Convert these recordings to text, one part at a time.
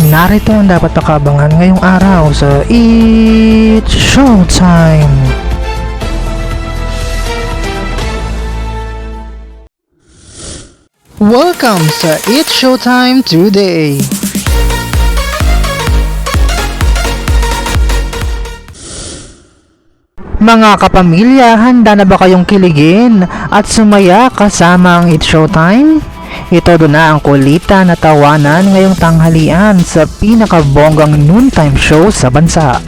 Narito ang dapat pakabangan ngayong araw sa It's Showtime! Welcome sa It's Showtime today! Mga kapamilya, handa na ba kayong kiligin at sumaya kasama ang It's Showtime? Ito doon na ang kulita na tawanan ngayong tanghalian sa pinakabonggang noontime show sa bansa.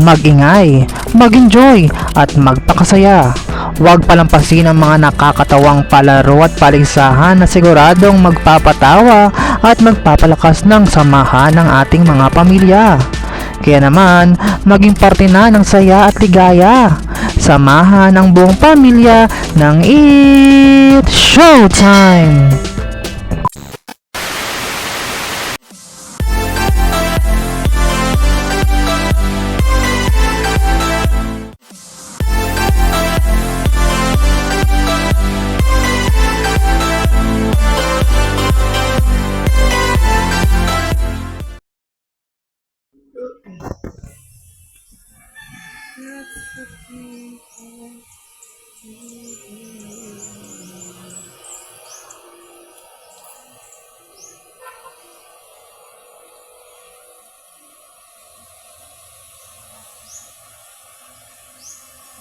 Mag-ingay, mag-enjoy at magpakasaya. Huwag palampasin ang mga nakakatawang palaro at paligsahan na siguradong magpapatawa at magpapalakas ng samahan ng ating mga pamilya. Kaya naman, maging parte na ng saya at ligaya. Samahan ang buong pamilya ng It's Showtime!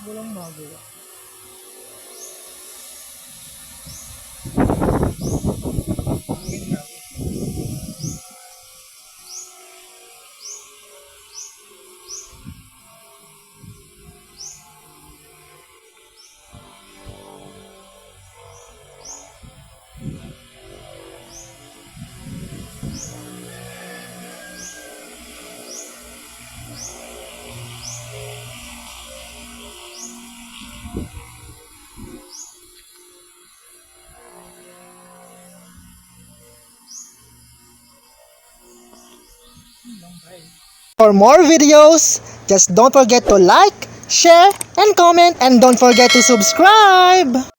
Walang magawa. For more videos, just don't forget to like, share, and comment, and don't forget to subscribe!